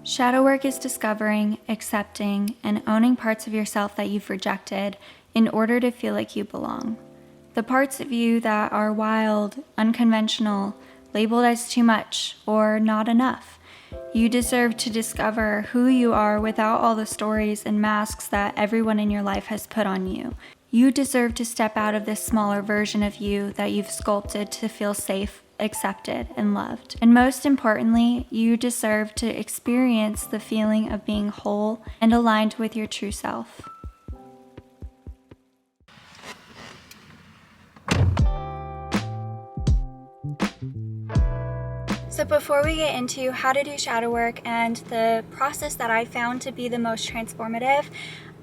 Shadow work is discovering, accepting, and owning parts of yourself that you've rejected in order to feel like you belong. The parts of you that are wild, unconventional, labeled as too much or not enough. You deserve to discover who you are without all the stories and masks that everyone in your life has put on you. You deserve to step out of this smaller version of you that you've sculpted to feel safe, accepted, and loved. And most importantly, you deserve to experience the feeling of being whole and aligned with your true self. So before we get into how to do shadow work and the process that I found to be the most transformative,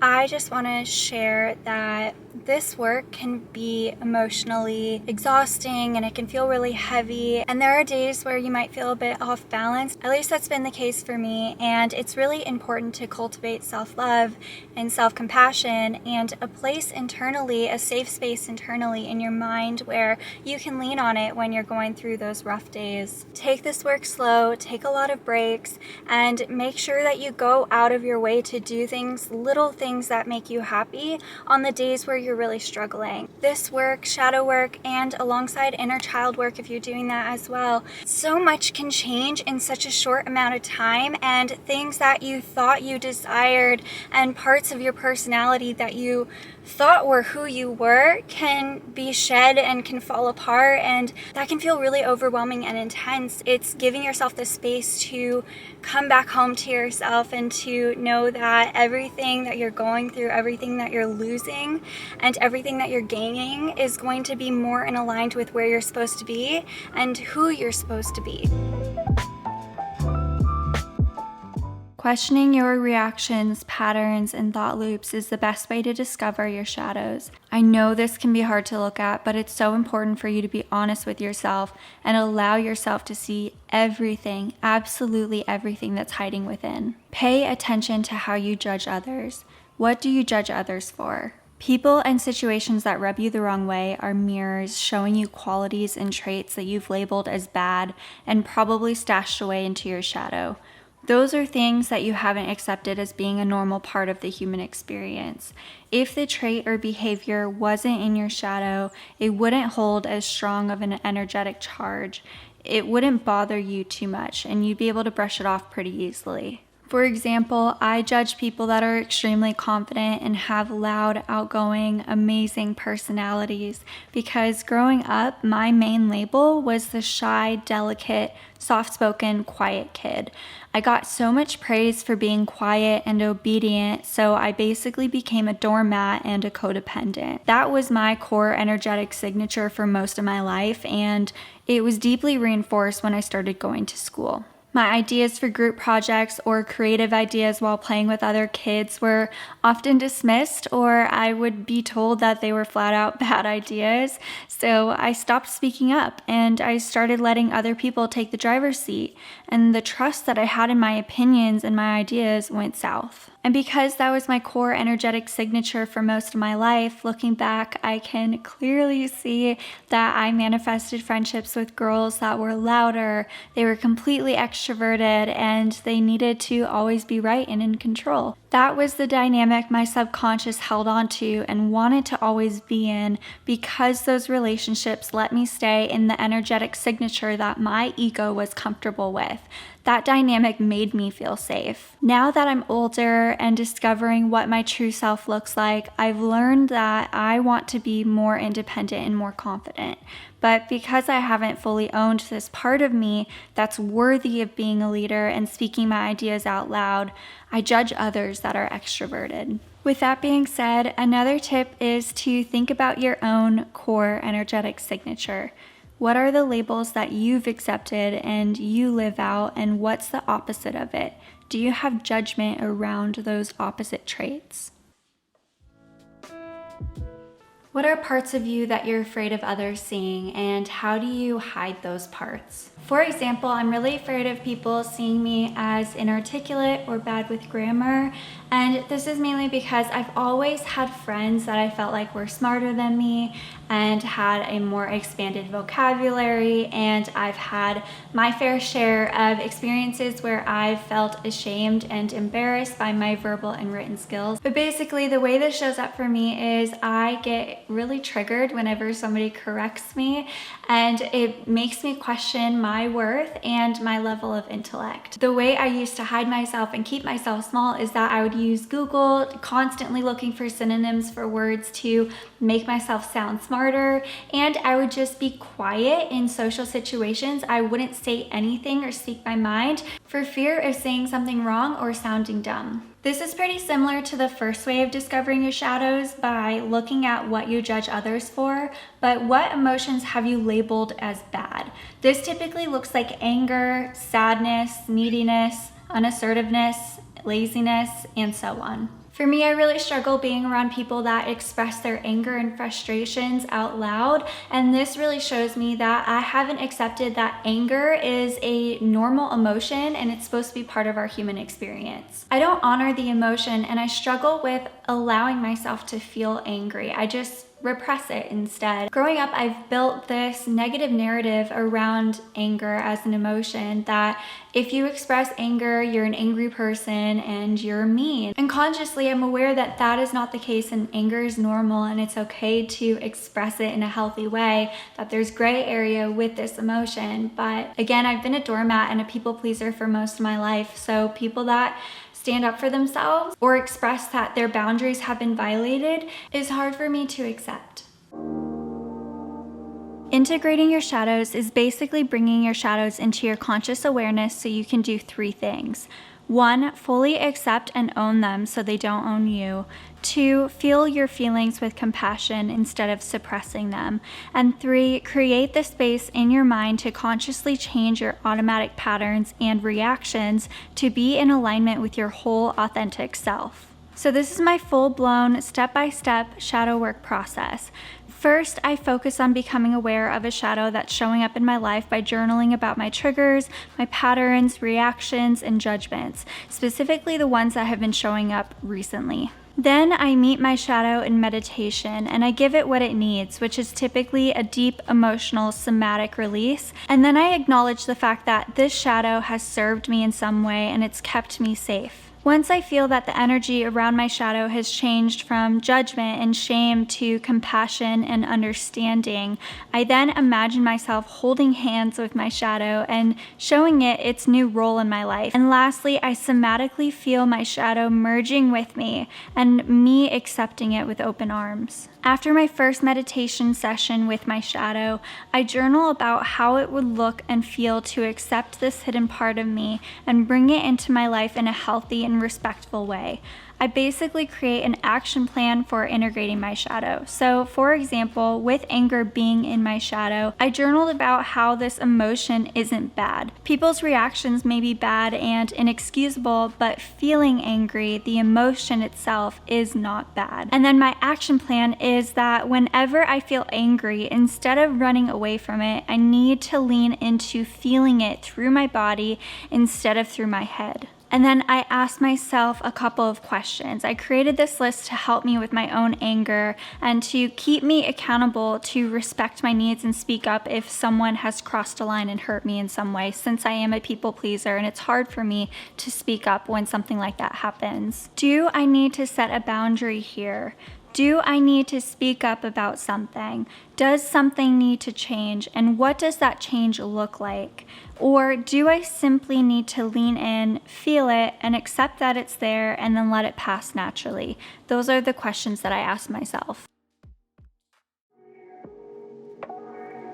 I just want to share that this work can be emotionally exhausting and it can feel really heavy, and there are days where you might feel a bit off balance. At least that's been the case for me, and it's really important to cultivate self-love and self-compassion and a place internally, a safe space internally in your mind where you can lean on it when you're going through those rough days. Take this work slow, take a lot of breaks, and make sure that you go out of your way to do things, little things that make you happy on the days where you're really struggling. This work, shadow work, and alongside inner child work if you're doing that as well, so much can change in such a short amount of time, and things that you thought you desired and parts of your personality that you thought were who you were can be shed and can fall apart, and that can feel really overwhelming and intense. It's giving yourself the space to come back home to yourself and to know that everything that you're going through, everything that you're losing, and everything that you're gaining is going to be more in aligned with where you're supposed to be and who you're supposed to be. Questioning your reactions, patterns, and thought loops is the best way to discover your shadows. I know this can be hard to look at, but it's so important for you to be honest with yourself and allow yourself to see everything, absolutely everything that's hiding within. Pay attention to how you judge others. What do you judge others for? People and situations that rub you the wrong way are mirrors showing you qualities and traits that you've labeled as bad and probably stashed away into your shadow. Those are things that you haven't accepted as being a normal part of the human experience. If the trait or behavior wasn't in your shadow, it wouldn't hold as strong of an energetic charge. It wouldn't bother you too much, and you'd be able to brush it off pretty easily. For example, I judge people that are extremely confident and have loud, outgoing, amazing personalities because growing up, my main label was the shy, delicate, soft-spoken, quiet kid. I got so much praise for being quiet and obedient, so I basically became a doormat and a codependent. That was my core energetic signature for most of my life, and it was deeply reinforced when I started going to school. My ideas for group projects or creative ideas while playing with other kids were often dismissed, or I would be told that they were flat out bad ideas. So I stopped speaking up and I started letting other people take the driver's seat, and the trust that I had in my opinions and my ideas went south. And because that was my core energetic signature for most of my life, looking back, I can clearly see that I manifested friendships with girls that were louder, they were completely extroverted, and they needed to always be right and in control. That was the dynamic my subconscious held on to and wanted to always be in because those relationships let me stay in the energetic signature that my ego was comfortable with. That dynamic made me feel safe. Now that I'm older and discovering what my true self looks like, I've learned that I want to be more independent and more confident. But because I haven't fully owned this part of me that's worthy of being a leader and speaking my ideas out loud, I judge others that are extroverted. With that being said, another tip is to think about your own core energetic signature. What are the labels that you've accepted and you live out, and what's the opposite of it? Do you have judgment around those opposite traits? What are parts of you that you're afraid of others seeing, and how do you hide those parts? For example, I'm really afraid of people seeing me as inarticulate or bad with grammar, and this is mainly because I've always had friends that I felt like were smarter than me and had a more expanded vocabulary, and I've had my fair share of experiences where I've felt ashamed and embarrassed by my verbal and written skills. But basically, the way this shows up for me is I get really triggered whenever somebody corrects me, and it makes me question my worth and my level of intellect. The way I used to hide myself and keep myself small is that I would use Google, constantly looking for synonyms for words to make myself sound smarter, and I would just be quiet in social situations. I wouldn't say anything or speak my mind for fear of saying something wrong or sounding dumb. This is pretty similar to the first way of discovering your shadows by looking at what you judge others for, but what emotions have you labeled as bad? This typically looks like anger, sadness, neediness, unassertiveness, laziness, and so on. For me, I really struggle being around people that express their anger and frustrations out loud, and this really shows me that I haven't accepted that anger is a normal emotion and it's supposed to be part of our human experience. I don't honor the emotion, and I struggle with allowing myself to feel angry. I just repress it instead. Growing up, I've built this negative narrative around anger as an emotion that if you express anger, you're an angry person and you're mean. And consciously, I'm aware that that is not the case, and anger is normal and it's okay to express it in a healthy way, that there's gray area with this emotion. But again, I've been a doormat and a people pleaser for most of my life. So people that stand up for themselves or express that their boundaries have been violated is hard for me to accept. Integrating your shadows is basically bringing your shadows into your conscious awareness so you can do 3 things. 1, fully accept and own them so they don't own you. 2, feel your feelings with compassion instead of suppressing them. And 3, create the space in your mind to consciously change your automatic patterns and reactions to be in alignment with your whole authentic self. So this is my full-blown step-by-step shadow work process. First, I focus on becoming aware of a shadow that's showing up in my life by journaling about my triggers, my patterns, reactions, and judgments, specifically the ones that have been showing up recently. Then I meet my shadow in meditation and I give it what it needs, which is typically a deep emotional somatic release. And then I acknowledge the fact that this shadow has served me in some way and it's kept me safe. Once I feel that the energy around my shadow has changed from judgment and shame to compassion and understanding, I then imagine myself holding hands with my shadow and showing it its new role in my life. And lastly, I somatically feel my shadow merging with me and me accepting it with open arms. After my first meditation session with my shadow, I journal about how it would look and feel to accept this hidden part of me and bring it into my life in a healthy and respectful way. I basically create an action plan for integrating my shadow. So for example, with anger being in my shadow, I journaled about how this emotion isn't bad. People's reactions may be bad and inexcusable, but feeling angry, the emotion itself, is not bad. And then my action plan is that whenever I feel angry, instead of running away from it, I need to lean into feeling it through my body instead of through my head. And then I asked myself a couple of questions. I created this list to help me with my own anger and to keep me accountable to respect my needs and speak up if someone has crossed a line and hurt me in some way, since I am a people pleaser and it's hard for me to speak up when something like that happens. Do I need to set a boundary here? Do I need to speak up about something? Does something need to change? And what does that change look like? Or do I simply need to lean in, feel it, and accept that it's there and then let it pass naturally? Those are the questions that I ask myself.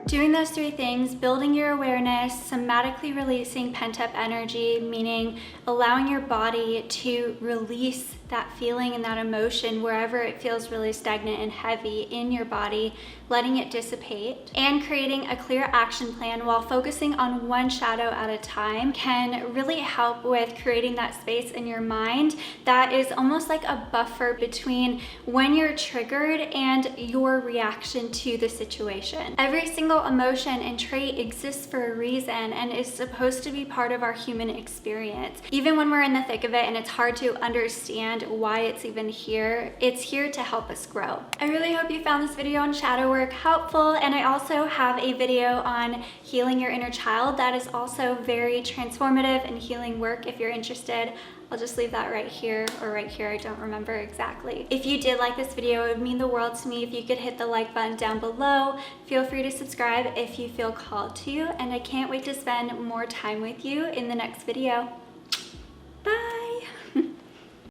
Doing those 3 things, building your awareness, somatically releasing pent-up energy, meaning allowing your body to release that feeling and that emotion wherever it feels really stagnant and heavy in your body, letting it dissipate, and creating a clear action plan while focusing on one shadow at a time can really help with creating that space in your mind that is almost like a buffer between when you're triggered and your reaction to the situation. Every single emotion and trait exists for a reason and is supposed to be part of our human experience. Even when we're in the thick of it and it's hard to understand why it's even here, it's here to help us grow. I really hope you found this video on shadow work helpful, and I also have a video on healing your inner child that is also very transformative and healing work if you're interested. I'll just leave that right here or right here, I don't remember exactly. If you did like this video, it would mean the world to me if you could hit the like button down below. Feel free to subscribe if you feel called to, and I can't wait to spend more time with you in the next video.